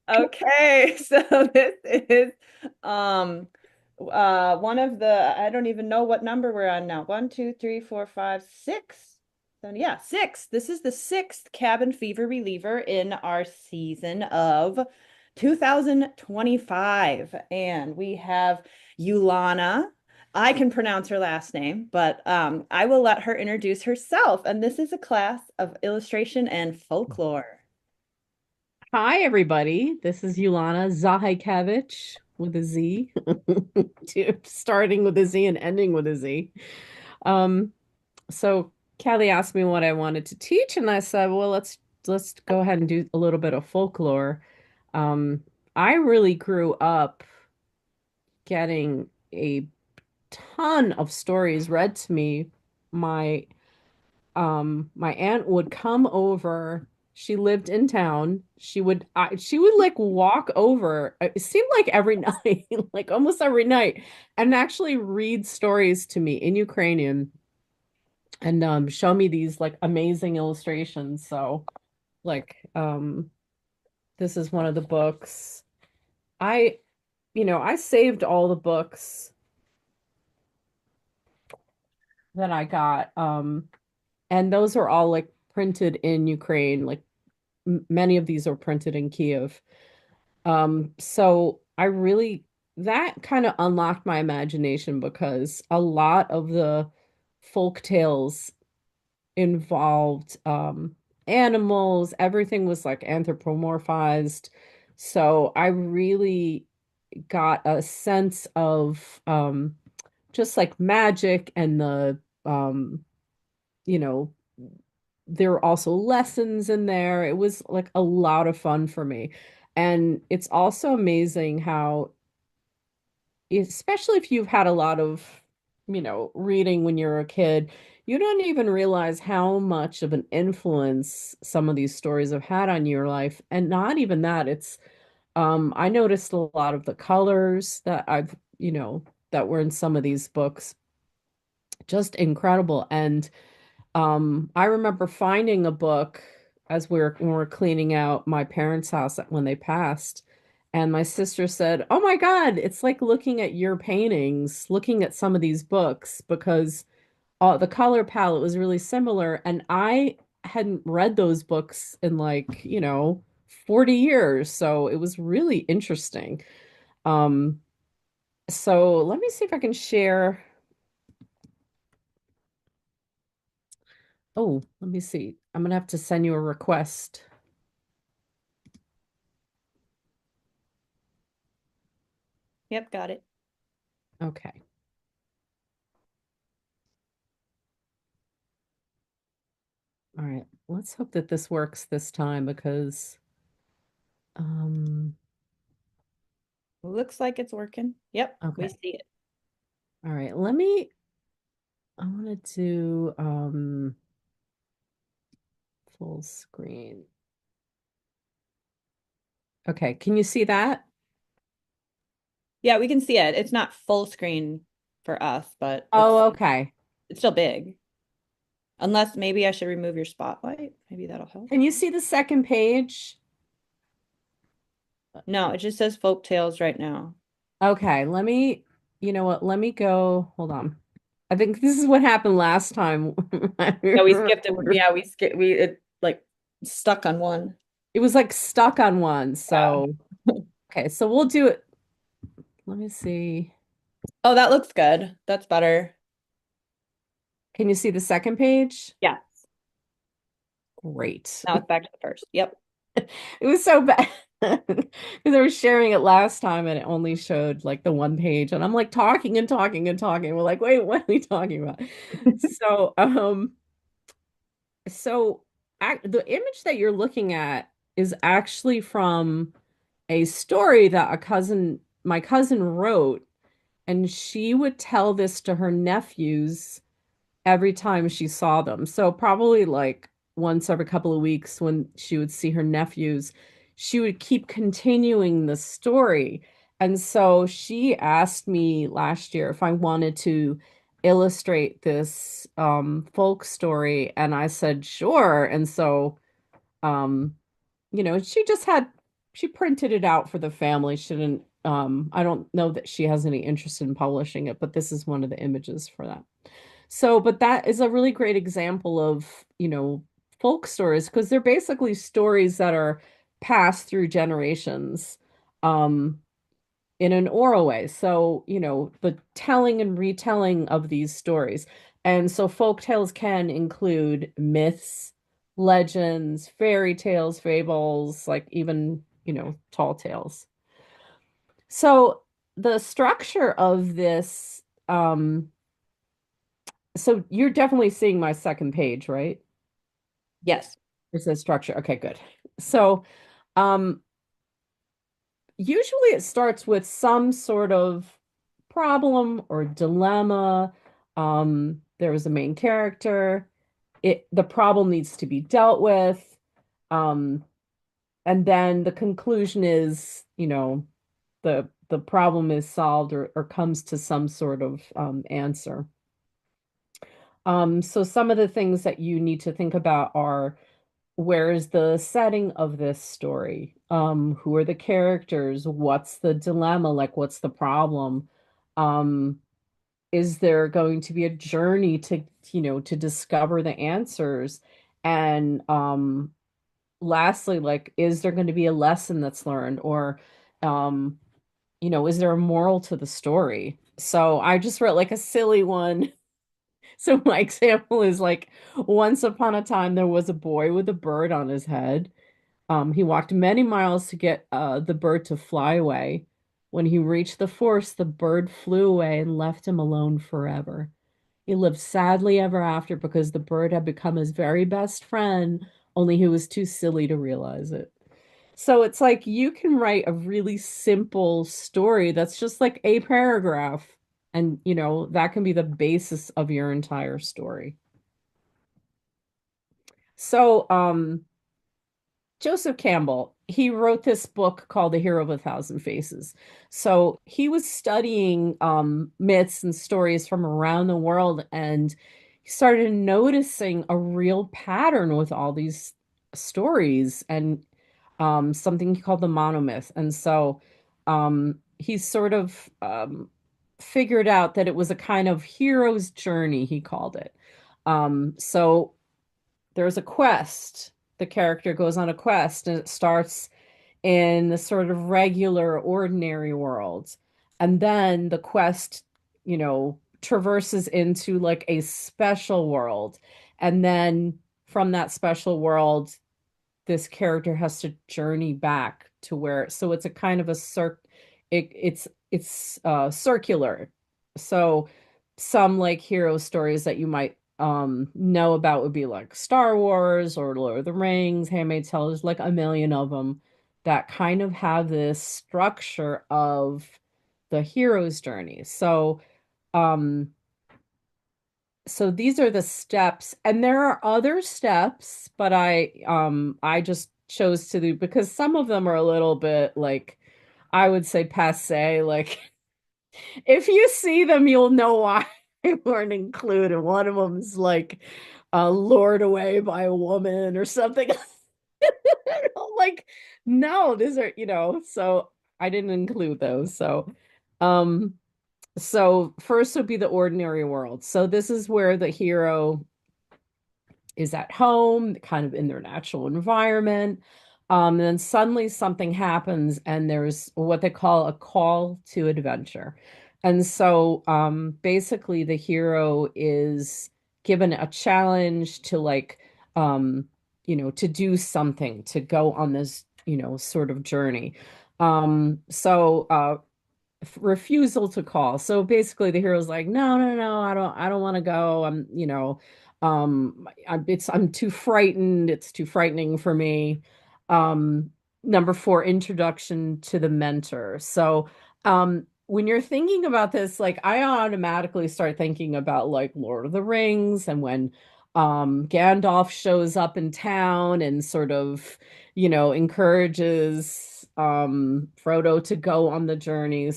Okay, so this is um one of the I don't even know what number we're on now. One, two, three, four, five, six. So yeah, six. This is the sixth cabin fever reliever in our season of 2025. And we have Ulana. I can pronounce her last name, but I will let her introduce herself. And this is a class of illustration and folklore. Hi, everybody. This is Ulana Zahajkewyck with a Z, starting with a Z and ending with a Z. Um, so Callie asked me what I wanted to teach, and I said, well, let's go ahead and do a little bit of folklore. Um, I really grew up getting a ton of stories read to me. My my aunt would come over. She lived in town. She would like walk over. It seemed like every night, like almost every night, and actually read stories to me in Ukrainian and show me these like amazing illustrations. So like this is one of the books. I I saved all the books that I got. And those are all like printed in Ukraine. Like many of these are printed in Kiev. So I really that kind of unlocked my imagination because a lot of the folk tales involved animals, everything was like anthropomorphized. So I really got a sense of just like magic and the you know there were also lessons in there. It was like a lot of fun for me. And it's also amazing how, especially if you've had a lot of, reading when you're a kid, you don't even realize how much of an influence some of these stories have had on your life. And not even that, I noticed a lot of the colors that that were in some of these books, just incredible. And I remember finding a book as when we were cleaning out my parents' house when they passed, and my sister said, "Oh my God, it's like looking at your paintings, looking at some of these books because the color palette was really similar." And I hadn't read those books in like, 40 years, so it was really interesting. Um, so let me see if I can share. Oh, let me see. I'm gonna have to send you a request. Yep, got it. Okay. All right. Let's hope that this works this time because um Looks like it's working. Yep, we okay. see it. All right. I want to do full screen. Okay, can you see that? Yeah, we can see it. It's not full screen for us, but Oh, okay. it's still big. Unless maybe I should remove your spotlight. Maybe that'll help. Can you see the second page? No, it just says folk tales right now. Okay, you know what? Let me go. Hold on. I think this is what happened last time. Yeah, we skipped it. Yeah, we skipped we it like stuck on one. It was like stuck on one. Yeah. So, okay, so we'll do it. Let me see. Oh, that looks good. That's better. Can you see the second page? Yeah. Great. Now it's back to the first. Yep. It was so bad because I was sharing it last time and it only showed like the one page. And I'm like talking and talking and talking. We're like, wait, what are we talking about? So, so the image that you're looking at is actually from a story that my cousin wrote, and she would tell this to her nephews every time she saw them. So probably like once every couple of weeks when she would see her nephews, she would keep continuing the story. And so she asked me last year if I wanted to illustrate this folk story, and I said sure. And so um she just had she printed it out for the family. She didn't I don't know that she has any interest in publishing it, but this is one of the images for that. So, but that is a really great example of, folk stories because they're basically stories that are passed through generations. Um, in an oral way. So, the telling and retelling of these stories. And so folk tales can include myths, legends, fairy tales, fables, like even, tall tales. So the structure of this, so you're definitely seeing my second page, right? Yes. It says structure. Okay, good. So, um, usually it starts with some sort of problem or dilemma. There is a main character. The problem needs to be dealt with. Um, and then the conclusion is, the problem is solved or comes to some sort of answer. So some of the things that you need to think about are where is the setting of this story? Who are the characters? What's the dilemma? Like, what's the problem? Um, is there going to be a journey to discover the answers? And lastly, like, is there going to be a lesson that's learned? Or, um, is there a moral to the story? So I just wrote like a silly one. So my example is like, once upon a time, there was a boy with a bird on his head. He walked many miles to get the bird to fly away. When he reached the forest, the bird flew away and left him alone forever. He lived sadly ever after because the bird had become his very best friend, only he was too silly to realize it. So it's like you can write a really simple story that's just like a paragraph, and that can be the basis of your entire story. So, Joseph Campbell, he wrote this book called The Hero of a Thousand Faces. So he was studying myths and stories from around the world, and he started noticing a real pattern with all these stories and something he called the monomyth. And so he sort of figured out that it was a kind of hero's journey, he called it. So there's a quest. The character goes on a quest and it starts in the sort of regular, ordinary world. And then the quest, traverses into like a special world. And then from that special world, this character has to journey back to where, so it's a kind of a it's circular. So some like hero stories that you might know about would be like Star Wars or Lord of the Rings, Handmaid's Tale. There's like a million of them that kind of have this structure of the hero's journey. Um so these are the steps, and there are other steps, but I just chose to do because some of them are a little bit like, I would say, passe. Like if you see them you'll know why they weren't included. One of them is like lured away by a woman or something. Like, no, these are, so I didn't include those. Um so first would be the ordinary world. So this is where the hero is at home, kind of in their natural environment. And then suddenly something happens, and there's what they call a call to adventure. And so basically, the hero is given a challenge to, like, to do something, to go on this, sort of journey. Refusal to call. So basically the hero's like, no, no, no, I don't want to go. I'm too frightened. It's too frightening for me. Number four, introduction to the mentor. So, when you're thinking about this, like I automatically start thinking about like Lord of the Rings and when Gandalf shows up in town and sort of encourages Frodo to go on the journey.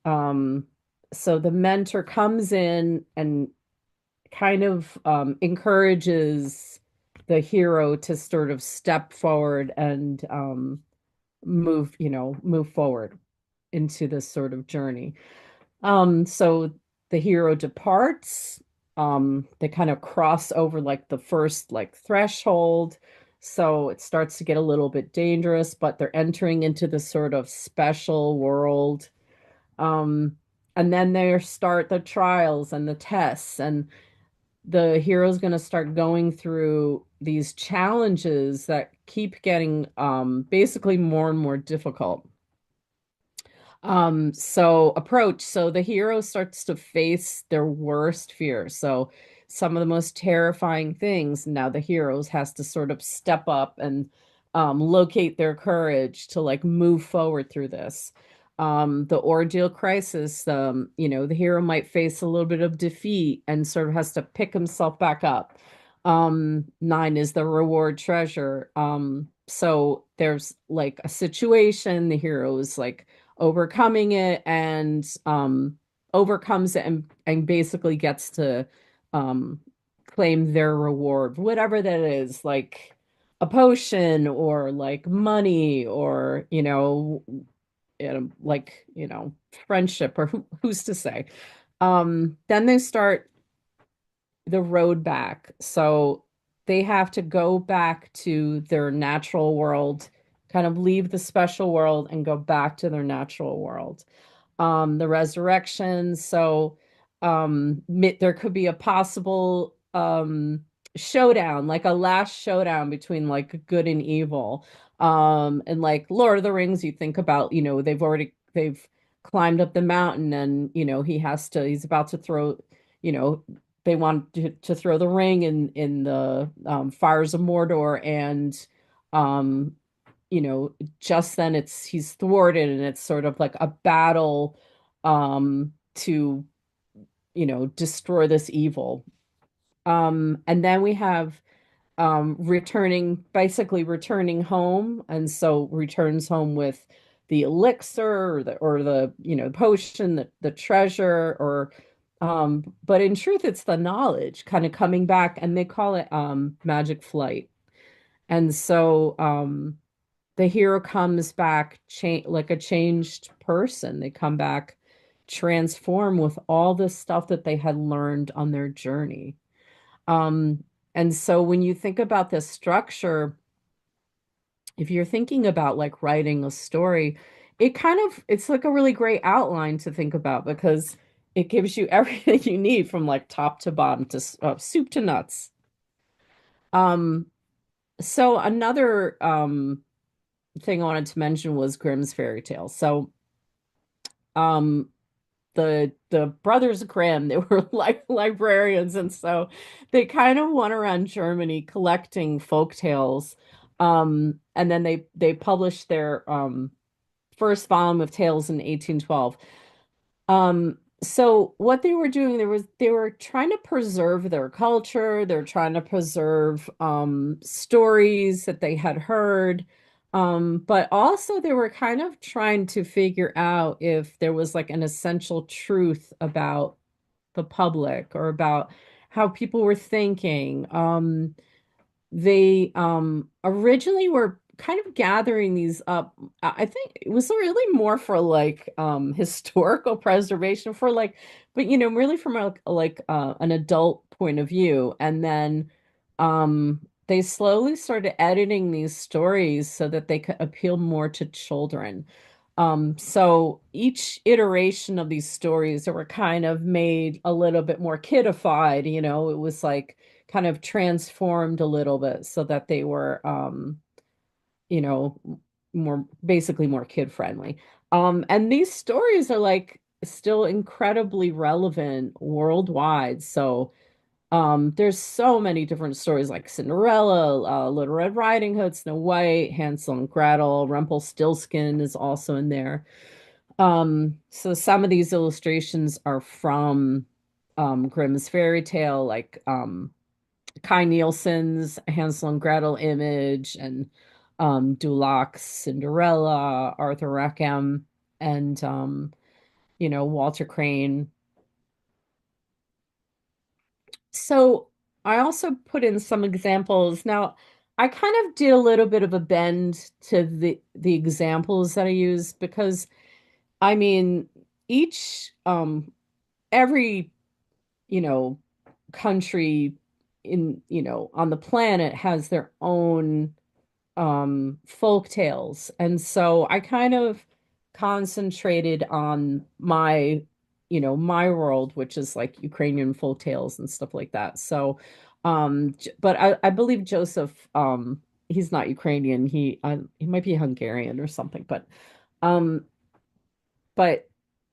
Um, so the mentor comes in and kind of encourages the hero to sort of step forward and move forward into this sort of journey. So the hero departs. They kind of cross over like the first like threshold. So it starts to get a little bit dangerous, but they're entering into this sort of special world. Um, and then they start the trials and the tests, and the hero's going to start going through these challenges that keep getting basically more and more difficult. So the hero starts to face their worst fears. So some of the most terrifying things, now the heroes has to sort of step up and locate their courage to like move forward through this. The ordeal crisis, the hero might face a little bit of defeat and sort of has to pick himself back up. Nine is the reward treasure. So there's like a situation, the hero is like overcoming it and overcomes it and basically gets to um claim their reward, whatever that is, like a potion or like money or like friendship or who's to say. Then they start the road back. So they have to go back to their natural world, kind of leave the special world and go back to their natural world. The resurrection. So there could be a possible showdown, like a last showdown between like good and evil. And like Lord of the Rings, you think about, they've climbed up the mountain and he's about to throw, you know, they want to throw the ring in the fires of Mordor, and um just then he's thwarted and it's sort of like a battle to destroy this evil. And then we have returning home, and so returns home with the elixir or the potion, the treasure, or but in truth it's the knowledge kind of coming back, and they call it magic flight. And so the hero comes back like a changed person. They come back transformed with all the stuff that they had learned on their journey. Um, and so when you think about this structure, if you're thinking about like writing a story, it's like a really great outline to think about because it gives you everything you need from like top to bottom to soup to nuts. Um, so another thing I wanted to mention was Grimm's fairy tales. So um the brothers Grimm, they were like librarians, and so they kind of went around Germany collecting folk tales. And then they published their first volume of tales in 1812. So what they were doing, they were trying to preserve their culture, they're trying to preserve stories that they had heard. But also they were kind of trying to figure out if there was like an essential truth about the public or about how people were thinking. They originally were kind of gathering these up. I think it was really more for like historical preservation for like, but really from an adult point of view. And then they slowly started editing these stories so that they could appeal more to children. So each iteration of these stories that were kind of made a little bit more kidified, it was like kind of transformed a little bit so that they were you know more basically more kid friendly. And these stories are like still incredibly relevant worldwide. So there's so many different stories like Cinderella, Little Red Riding Hood, Snow White, Hansel and Gretel, Rumpelstiltskin is also in there. So some of these illustrations are from Grimm's fairy tale, like Kai Nielsen's Hansel and Gretel image, and Dulac's Cinderella, Arthur Rackham, and Walter Crane. So I also put in some examples. Now, I kind of did a little bit of a bend to the examples that I use because I mean each every you know country in on the planet has their own folk tales. And so I kind of concentrated on my world, which is like Ukrainian folk tales and stuff like that. So but I believe Joseph, he's not Ukrainian. He might be Hungarian or something, um but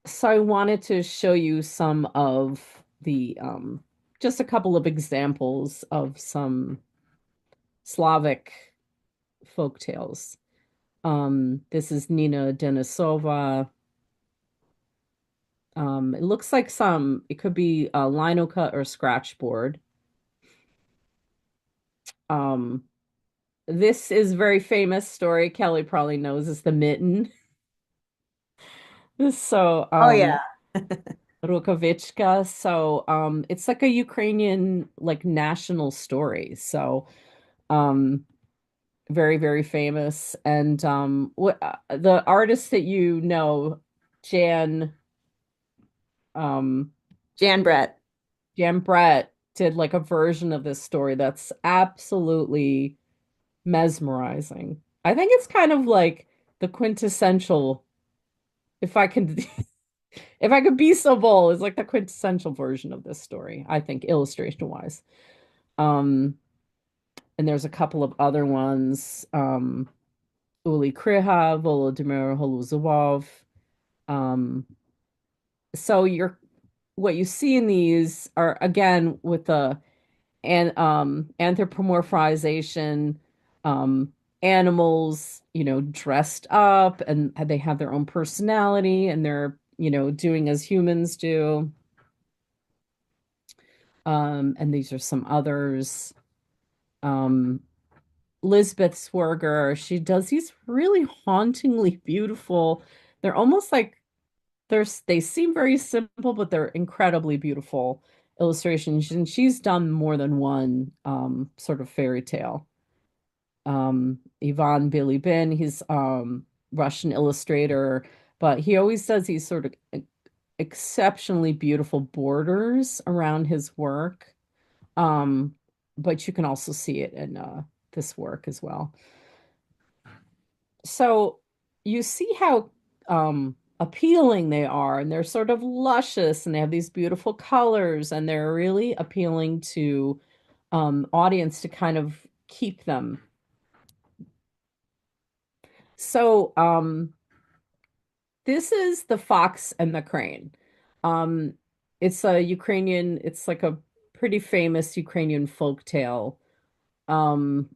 so I wanted to show you some of the just a couple of examples of some Slavic folk tales. This is Nina Denisova. It looks like it could be a lino cut or scratch board. Um, this is very famous story. Kelly probably knows is the mitten. So, Oh yeah. Rukavichka. So, it's like a Ukrainian like national story. So, um, very, very famous. And what the artist that Jan um Jan Brett. Jan Brett did like a version of this story that's absolutely mesmerizing. I think it's kind of like the quintessential, if I can if I could be so bold, it's like the quintessential version of this story, I think, illustration wise. Um, and there's a couple of other ones. Uli Kriha, Volodymyr Holuzov. Um, so what you see in these are again with the and anthropomorphization, um animals dressed up, and they have their own personality, and they're doing as humans do. And these are some others. um Lisbeth Swerger, she does these really hauntingly beautiful, they're almost like they seem very simple, but they're incredibly beautiful illustrations, and she's done more than one sort of fairy tale. Ivan Bilibin, he's Russian illustrator, but he always does these sort of exceptionally beautiful borders around his work. Um, but you can also see it in this work as well. So you see how appealing they are, and they're sort of luscious, and they have these beautiful colors, and they're really appealing to audience to kind of keep them. So this is The Fox and the Crane. Um, it's like a pretty famous Ukrainian folk tale. Um,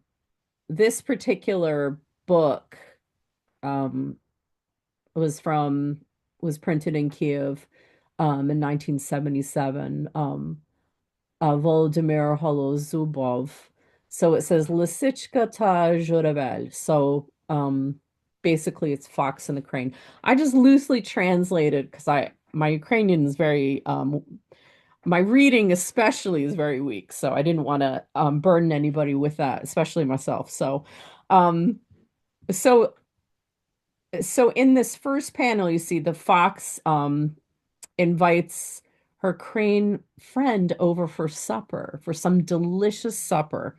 this particular book um, was from was printed in Kiev in 1977. Volodymyr Holozubov. So it says Lisichka ta Juravel. So basically it's Fox and the Crane. I just loosely translated because I my Ukrainian is very my reading especially is very weak, so I didn't want to burden anybody with that, especially myself. Um so so in this first panel you see the fox invites her crane friend over for supper, for some delicious supper.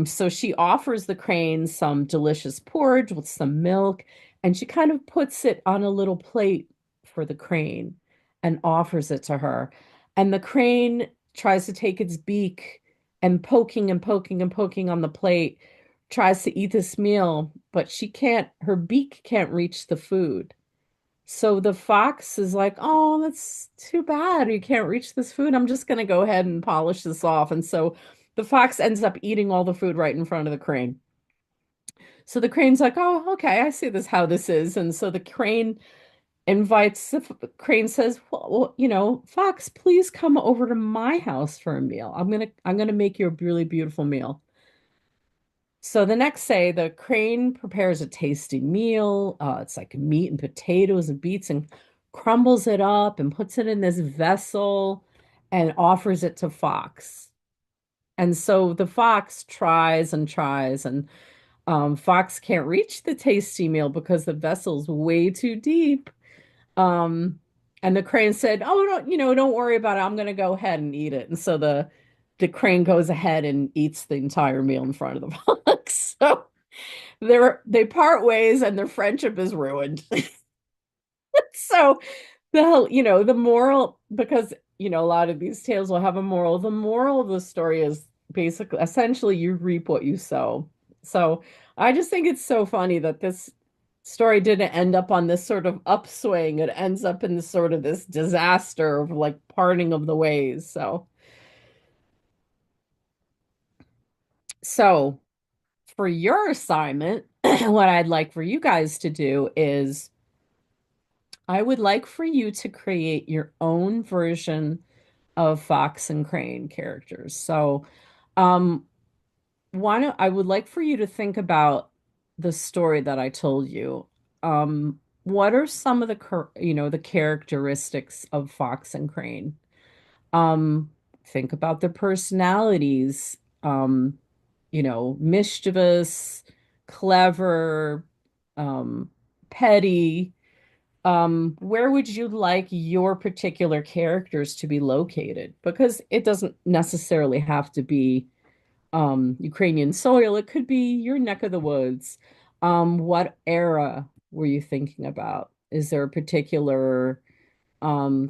So she offers the crane some delicious porridge with some milk, and she kind of puts it on a little plate for the crane and offers it to her. And the crane tries to take its beak and poking and poking and poking on the plate, tries to eat this meal, but her beak can't reach the food. So the fox is like, "Oh, that's too bad. You can't reach this food. I'm just going to go ahead and polish this off." And so the fox ends up eating all the food right in front of the crane. So the crane's like, "Oh, okay, I see this how this is." And so the crane says, "Well, fox, please come over to my house for a meal. I'm going to make you a really beautiful meal." So the next day, the crane prepares a tasty meal. It's like meat and potatoes and beets, and crumbles it up and puts it in this vessel and offers it to Fox. And so the fox tries and tries, and fox can't reach the tasty meal because the vessel's way too deep. Um, and the crane said, "Oh, don't, don't worry about it. I'm going to go ahead and eat it." And so the crane goes ahead and eats the entire meal in front of the fox. So they part ways, and their friendship is ruined. So the moral, because a lot of these tales will have a moral. The moral of the story is basically essentially you reap what you sow. So I just think it's so funny that this story didn't end up on this sort of upswing. It ends up in this sort of this disaster of like parting of the ways. So for your assignment, what I'd like for you guys to do is I would like for you to create your own version of Fox and Crane characters. So, um, I would like for you to think about the story that I told you. What are some of the characteristics of Fox and Crane? Um, think about their personalities. Mischievous, clever, um, petty. Where would you like your particular characters to be located? Because it doesn't necessarily have to be Ukrainian soil. It could be your neck of the woods. What era were you thinking about? Is there a particular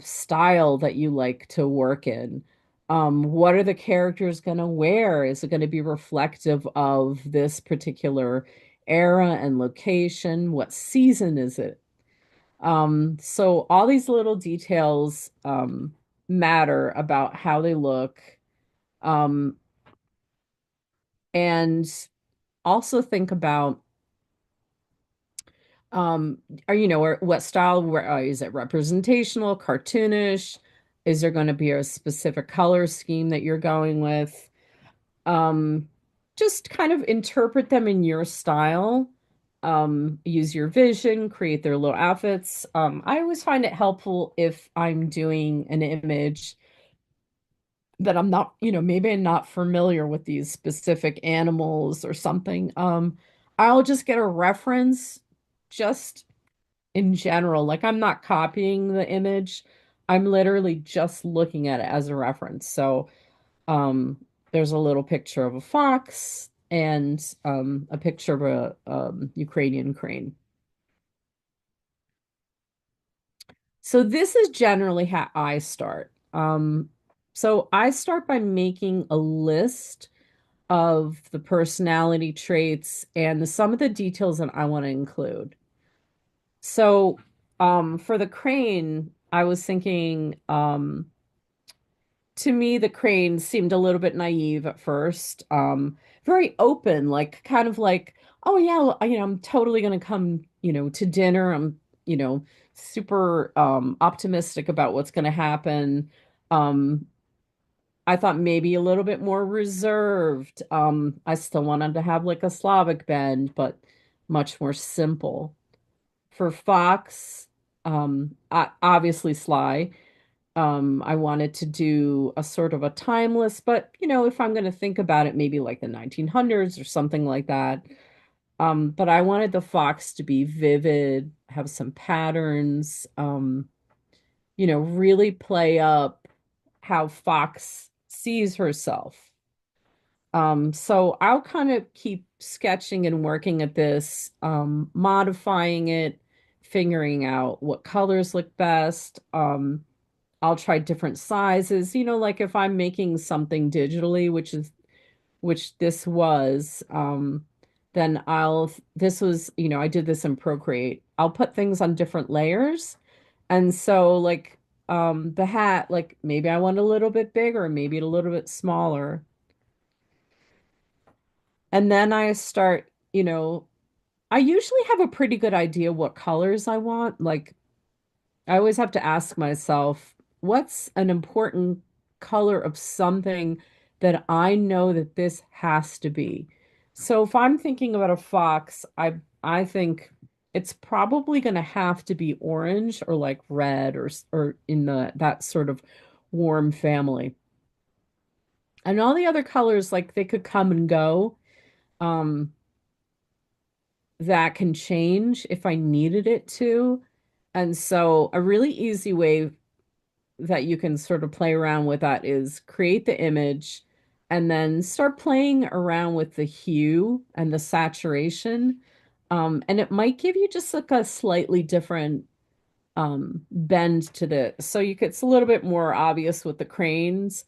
style that you like to work in? What are the characters going to wear? Is it going to be reflective of this particular era and location? What season is it? So all these little details matter about how they look. Um, and also think about um or what style, where is it representational, cartoonish? Is there going to be a specific color scheme that you're going with? Um, just kind of interpret them in your style. Use your vision, create their little outfits. I always find it helpful if I'm doing an image that I'm not, maybe I'm not familiar with these specific animals or something. I'll just get a reference just in general. Like I'm not copying the image. I'm literally just looking at it as a reference. So, um, there's a little picture of a fox and a picture of a Ukrainian crane. So this is generally how I start. So I start by making a list of the personality traits and some of the details that I want to include. So, for the crane, I was thinking, to me, the crane seemed a little bit naive at first, very open, like kind of like, oh yeah, well, I'm totally gonna come, to dinner. I'm, super optimistic about what's gonna happen. Um, I thought maybe a little bit more reserved. I still wanted to have like a Slavic bend, but much more simple. For Fox, obviously Sly. I wanted to do a sort of a timeless, but if I'm going to think about it, maybe like the 1900s or something like that. But I wanted the fox to be vivid, have some patterns, really play up how Fox sees herself. So I'll kind of keep sketching and working at this, modifying it, figuring out what colors look best. I'll try different sizes, like if I'm making something digitally, which this was, then this was, I did this in Procreate. I'll put things on different layers. And so like, the hat, like maybe I want a little bit bigger, maybe a little bit smaller. And then I start, I usually have a pretty good idea what colors I want. Like I always have to ask myself, what's an important color of something that I know that this has to be? So if I'm thinking about a fox, I think it's probably going to have to be orange or like red or in that sort of warm family. And all the other colors, like they could come and go. Um, that can change if I needed it to. And so a really easy way that you can sort of play around with that is create the image and then start playing around with the hue and the saturation. And it might give you just like a slightly different bend to the, so you could, it's a little bit more obvious with the cranes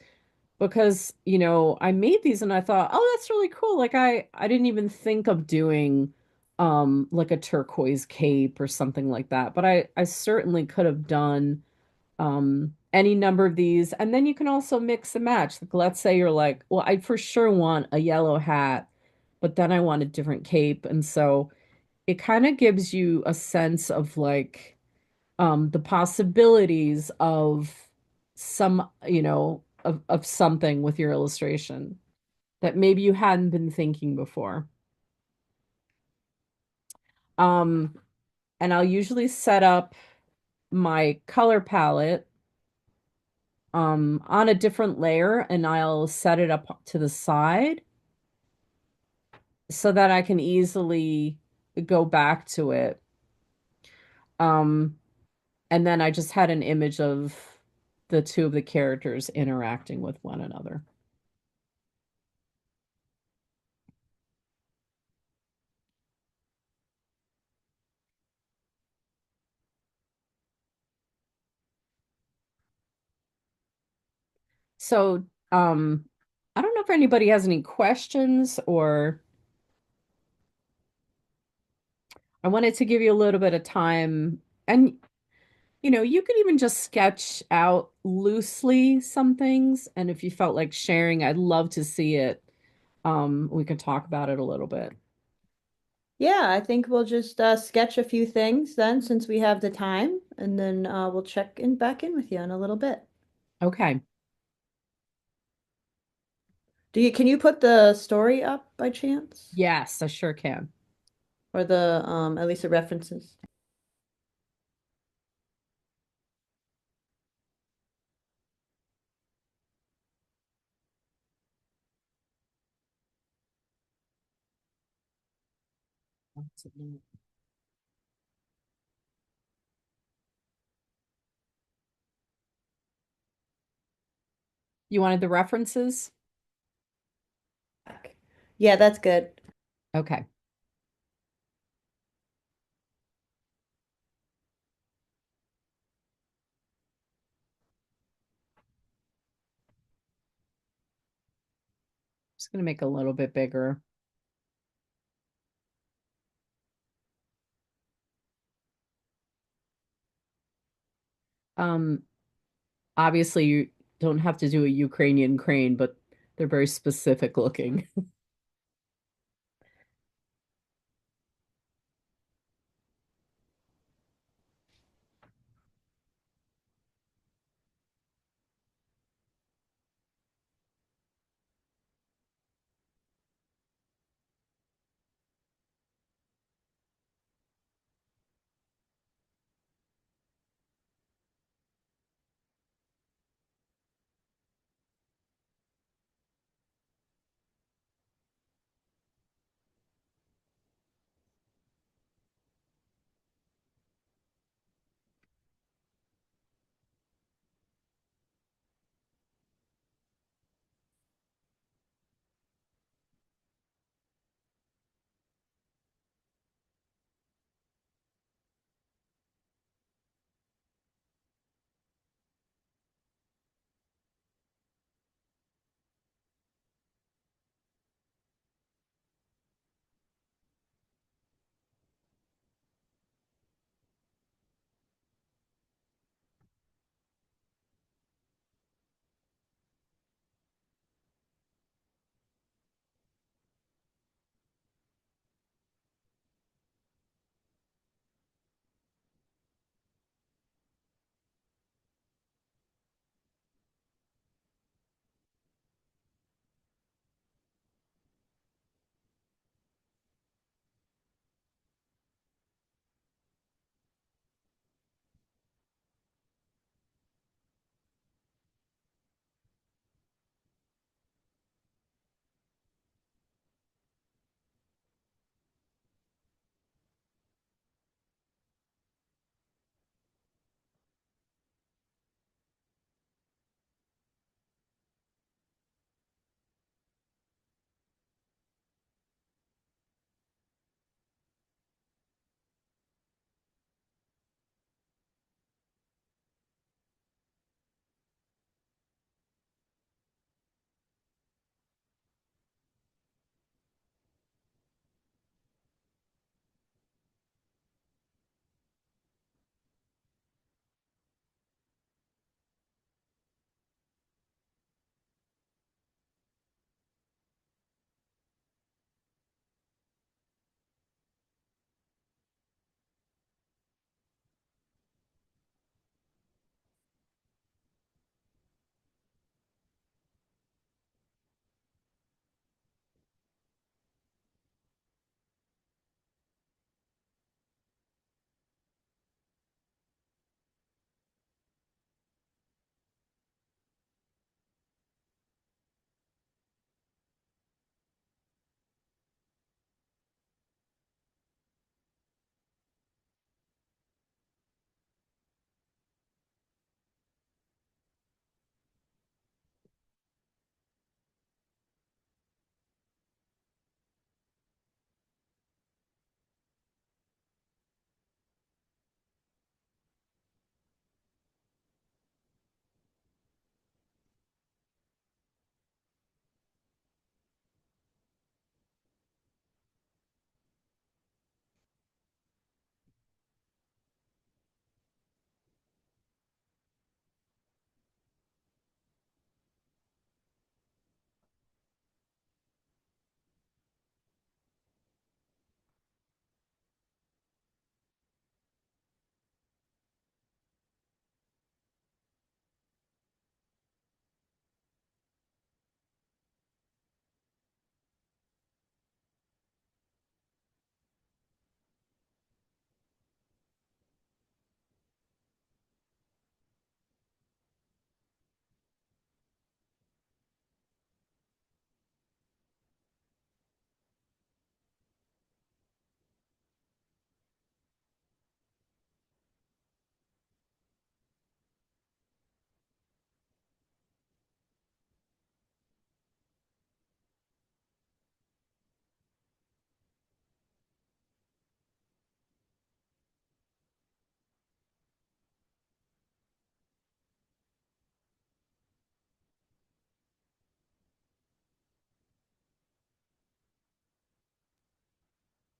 because, I made these and I thought, oh, that's really cool. Like I didn't even think of doing like a turquoise cape or something like that, but I certainly could have done any number of these. And then you can also mix and match. Like, let's say you're like, well, I for sure want a yellow hat, but then I want a different cape. And so it kind of gives you a sense of like the possibilities of some, of something with your illustration that maybe you hadn't been thinking before. Um, and I'll usually set up my color palette on a different layer and I'll set it up to the side so that I can easily go back to it. Um, and then I just had an image of the two of the characters interacting with one another. So, I don't know if anybody has any questions or I wanted to give you a little bit of time and you could even just sketch out loosely some things and if you felt like sharing, I'd love to see it. We could talk about it a little bit. Yeah, I think we'll just sketch a few things then since we have the time, and then we'll check in back in with you in a little bit. Okay. Can you put the story up by chance? Yes, I sure can. Or the at least the references? You wanted the references? Yeah, that's good. Okay. Just going to make a little bit bigger. Um, Obviously you don't have to do a Ukrainian crane, but they're very specific looking.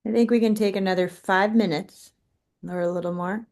I think we can take another 5 minutes or a little more.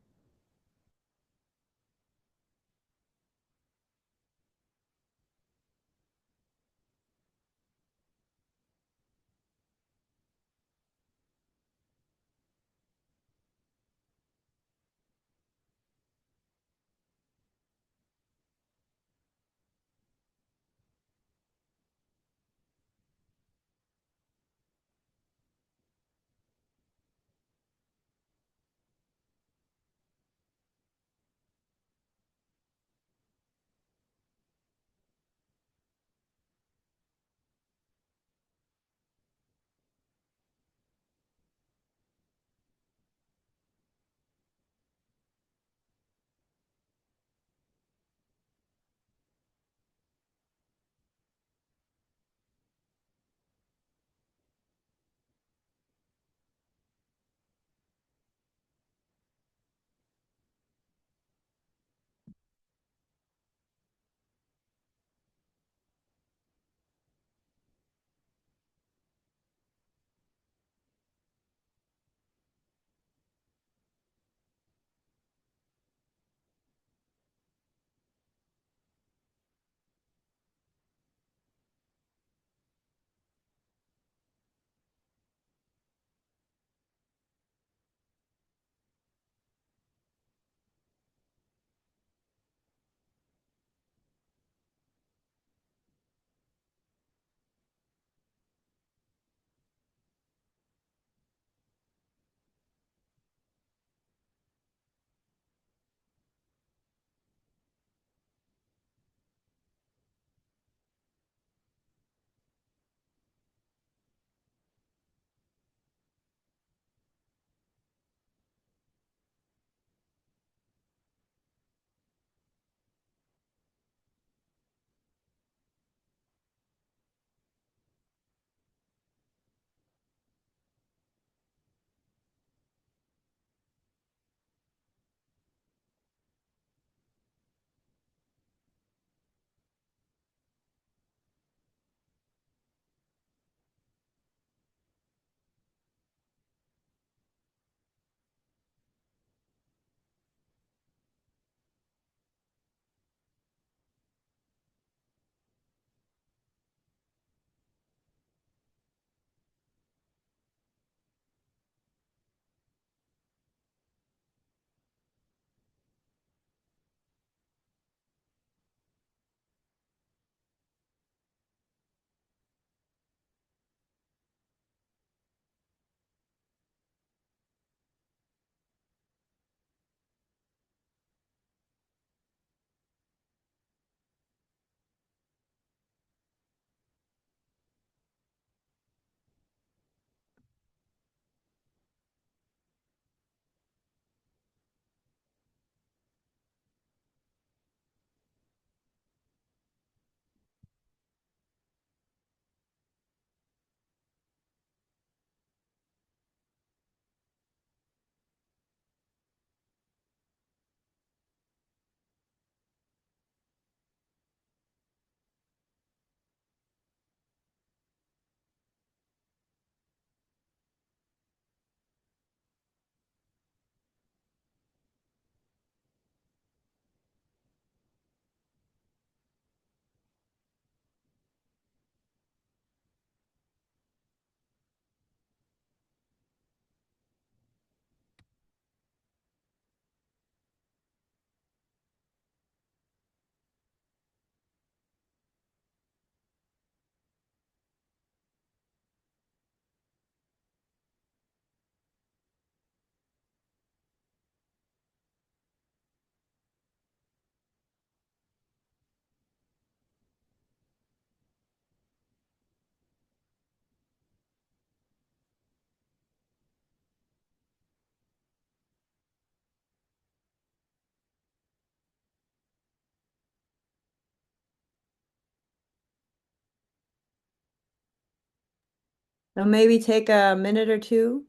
So maybe take a minute or two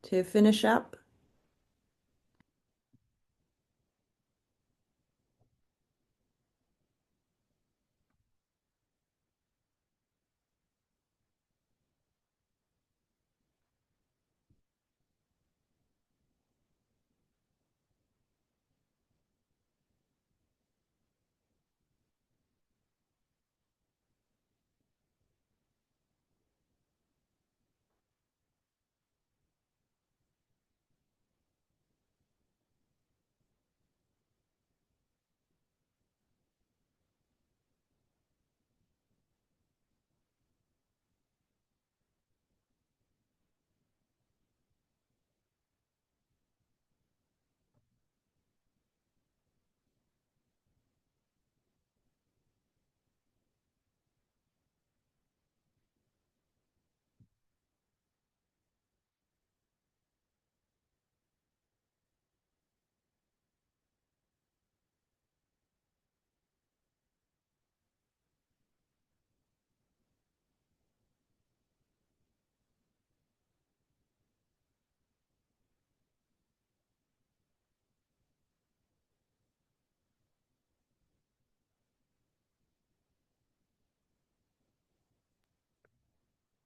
to finish up.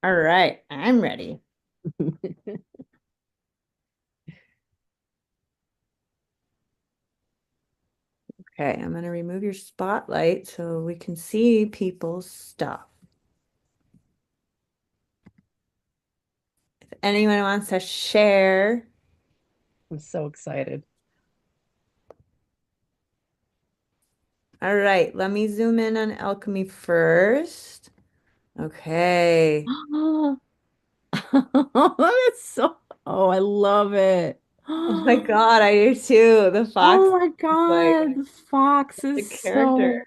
All right, I'm ready. Okay, I'm gonna remove your spotlight so we can see people's stuff. If anyone wants to share. I'm so excited. All right, let me zoom in on alchemy first. Okay. That's so, oh, I love it. Oh my God, I do too. The fox Oh my is like God, the fox the is character. so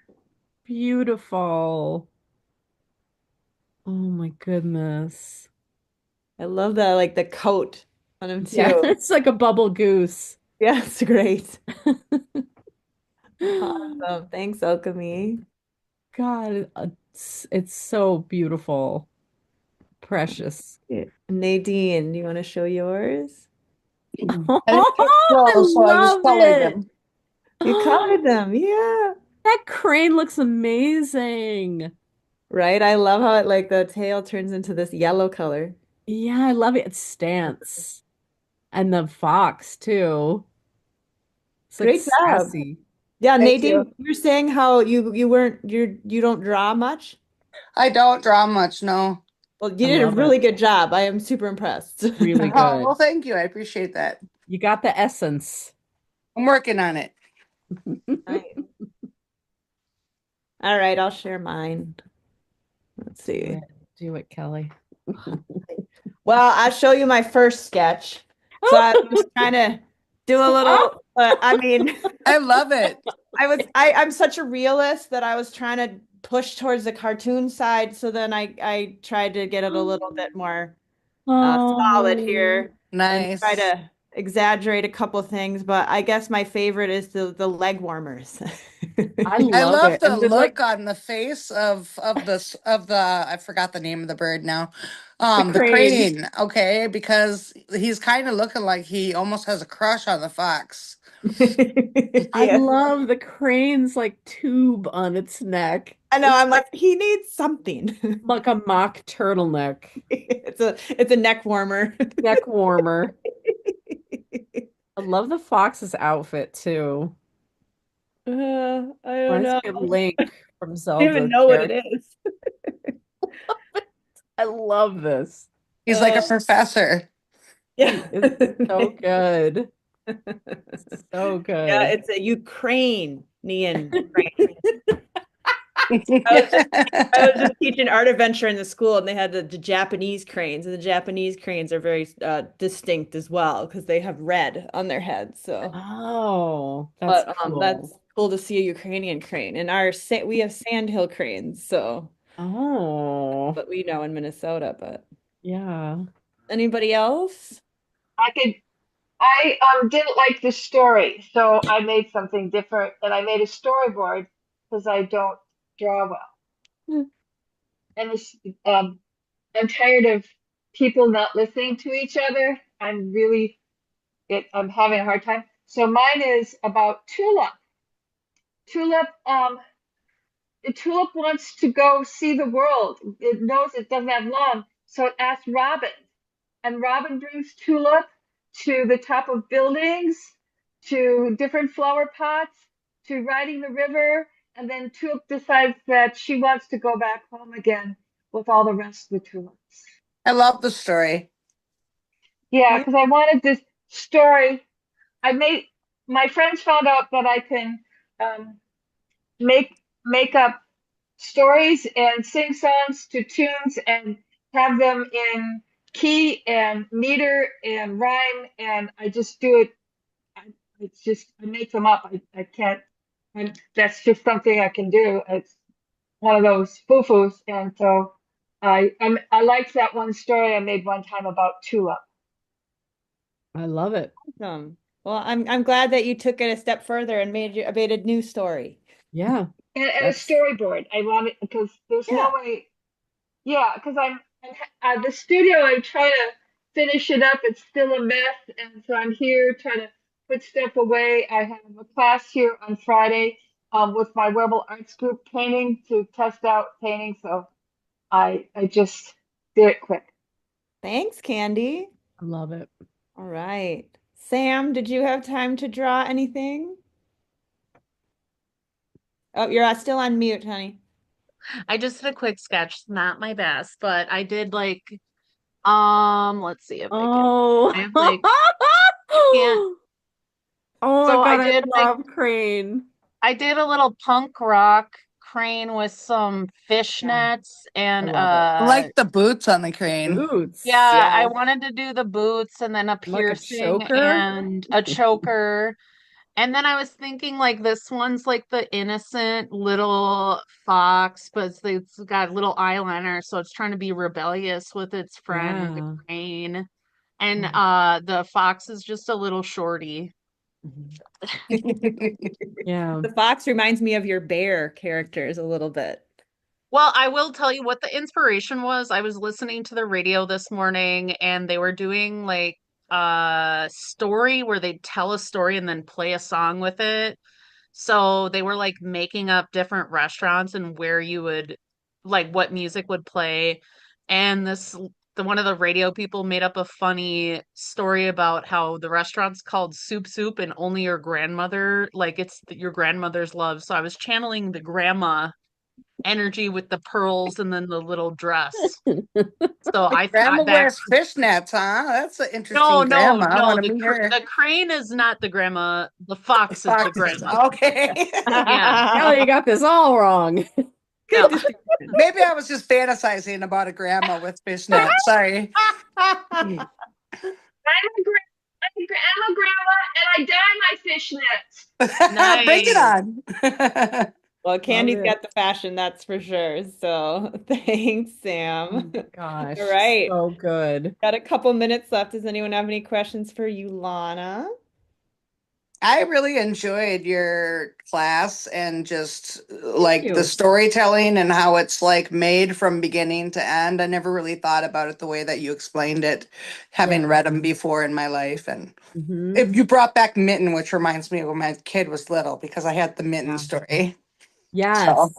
beautiful. Oh my goodness. I love that, like the coat on him Yeah, too. it's like a bubble goose. Yeah, it's great. Awesome. Thanks, Alchemy. God, it's so beautiful. Precious. Yeah. Nadine, do you want to show yours? I didn't get I clothes, so I just love colored it. them. You colored them. Yeah. That crane looks amazing. Right? I love how it like the tail turns into this yellow color. Yeah, I love it. Its stance. And the fox too. It's like Great job. sassy. Yeah, Thank you. Nadine, you're saying how you weren't you don't draw much? I don't draw much, no. Well, you I did a love it. really good job. I am super impressed. Really Oh, well, good. thank you. I appreciate that. You got the essence. I'm working on it. Nice. All right, I'll share mine. Let's Do see. it. Do it, Kelly. Well, I'll show you my first sketch. So I was trying to do a little, I mean, I love it. I'm such a realist that I was trying to push towards the cartoon side. So then I tried to get it a little bit more solid Oh, here and try Nice. to exaggerate a couple things. But I guess my favorite is the leg warmers. I I love love it. the And then like look on the face of the I forgot the name of the bird now. the The crane. crane, okay, because he's kind of looking like he almost has a crush on the fox. I Yeah. love the crane's like tube on its neck. I know. It's I'm like like, he needs something. a mock turtleneck, It's a neck warmer. neck warmer. I love the fox's outfit too. I don't Reminds know. me of Link from I don't even Zelda know what it character. is. I love this. He's like Uh, a professor. yeah. He is so good. So Yeah, good. it's a Ukrainian crane. I was just I was just teaching art adventure in the school, and they had the Japanese cranes, and the Japanese cranes are very distinct as well because they have red on their heads. So, Oh, that's but cool. that's cool to see a Ukrainian crane. And we have sandhill cranes, so Oh, what we know in Minnesota. But yeah. anybody else? I could I didn't like the story, so I made something different and I made a storyboard because I don't draw well. And this I'm tired of people not listening to each other. I'm having a hard time. So mine is about Tulip. Tulip the tulip wants to go see the world. It knows it doesn't have long, so it asks Robin. And Robin brings Tulip to the top of buildings, to different flower pots, to riding the river, and then Tulip decides that she wants to go back home again with all the rest of the tulips. I love the story. Yeah, Hmm. because I wanted this story. I made My friends found out that I can um, make up stories and sing songs to tunes and have them in key and meter and rhyme, and I just do it. It's just I make them up. I can't. That's just something I can do. It's one of those foo-foos, and so I liked that one story I made one time about Tulip. I love it. Awesome. Well, I'm glad that you took it a step further and made a new story. Yeah, And a that's storyboard. I want it because there's no Yeah. way. Yeah, because the studio. I'm trying to finish it up. It's still a mess, and so I'm here trying to put stuff away. I have a class here on Friday with my Wearable Arts Group painting to test out painting. So I just did it quick. Thanks, Candy. I love it. All right. Sam, did you have time to draw anything? Oh, you're still on mute, honey. I just did a quick sketch, not my best, but I did like let's see if I can. Oh. I have like can't. Oh my So I God, I did like love Crane. I did a little punk rock crane with some Yeah, fishnets I and love it. I like the boots on the crane. Boots. yeah, I Yeah. wanted to do the boots and then a Like a piercing choker. and a choker. And then I was thinking like this one's like the innocent little fox, but it's got little eyeliner, so it's trying to be rebellious with its friend, the Yeah. crane. And Oh. the fox is just a little shorty. Mhm. The Yeah. fox reminds me of your bear characters a little bit. Well, I will tell you what the inspiration was. I was listening to the radio this morning and they were doing like a story where they'd tell a story and then play a song with it. So they were like making up different restaurants and where you would like what music would play. And the one of the radio people made up a funny story about how the restaurant's called Soup Soup and only your grandmother, like it's your grandmother's love. So I was channeling the grandma energy with the pearls and then the little dress. So I Grandma thought that wears fishnets, huh? That's an no, interesting no, grandma. I no. want to meet her. The crane is not the grandma. The The fox is the foxes. grandma. Okay. Yeah. Kelly, you got this all wrong. No. Good distinction. Maybe I was just fantasizing about a grandma with fishnets. Sorry. I'm I'm a grandma and I dye my fishnets. Bring it Nice. on. Well, Love Candy's it. got the fashion, that's for sure. So thanks, Oh Sam. my gosh, All right. so good. Got a couple minutes left. Does anyone have any questions for you, Lana? I really enjoyed your class and just Thank like the you. storytelling and how it's like made from beginning to end. I never really thought about it the way that you explained it, having Yeah. read them before in my life. And Hmm. if you brought back Mitten, which reminds me of when my kid was little because I had the Mitten Yeah. story. So, Yes.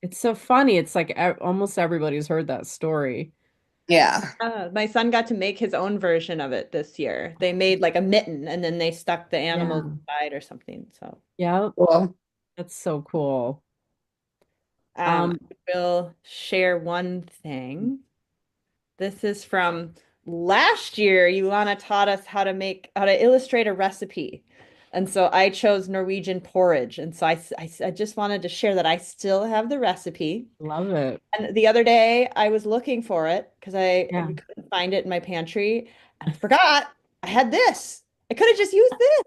It's so funny. It's like almost everybody's heard that story. yeah. My son got to make his own version of it this year. They made like a mitten and then they stuck the animals Yeah. inside or something. So Yeah. Well, That's so cool. I Um, will share one thing. This is from last year. Ulana taught us how to illustrate a recipe. And so I chose Norwegian porridge. And so I just wanted to share that I still have the recipe. love it. And the other day I was looking for it because I Yeah. couldn't find it in my pantry and I forgot I had this. I could have just used this.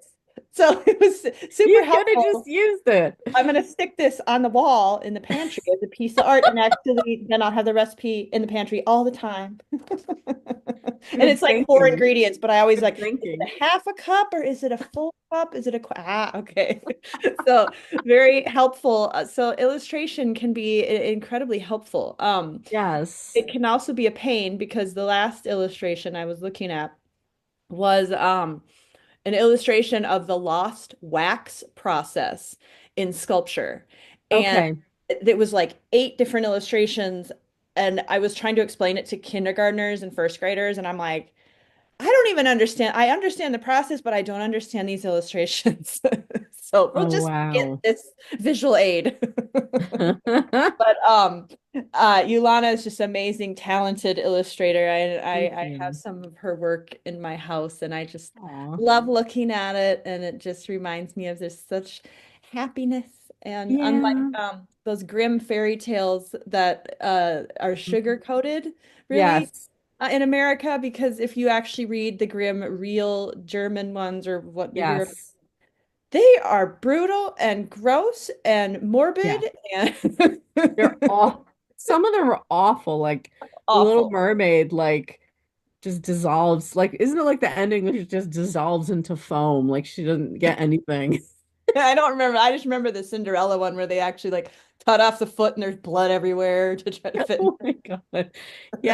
So it was super You could have just helpful. used it. I'm going to stick this on the wall in the pantry as a piece of art, and actually, then I'll have the recipe in the pantry all the time. And Good it's like four thinking. ingredients, but I always Good like, is thinking. it a half a cup or is it a full cup? Is it okay. So very helpful. So illustration can be incredibly helpful. Yes. It can also be a pain because the last illustration I was looking at was an illustration of the lost wax process in sculpture. And Okay. it was like 8 different illustrations. And I was trying to explain it to kindergartners and first graders. And I'm like, I don't even understand. I understand the process, but I don't understand these illustrations. So we'll Oh, just get wow. this visual aid. But Ulana is just amazing, talented illustrator. Thank I have you. some of her work in my house, and I just Aw. love looking at it, and it just reminds me of there's such happiness. And unlike Yeah. those grim fairy tales that are sugar coated, really, Yes. in America, because if you actually read the grim real German ones or what you hear of, Yes. they are brutal and gross and Yeah. morbid and They're all, some of them are awful. Like the Little awful. Mermaid, like just dissolves. Like, isn't it like the ending which just dissolves into foam? Like she doesn't get anything. I don't remember. I just remember the Cinderella one where they actually like cut off the foot and there's blood everywhere to try to fit. Oh my God. Yeah,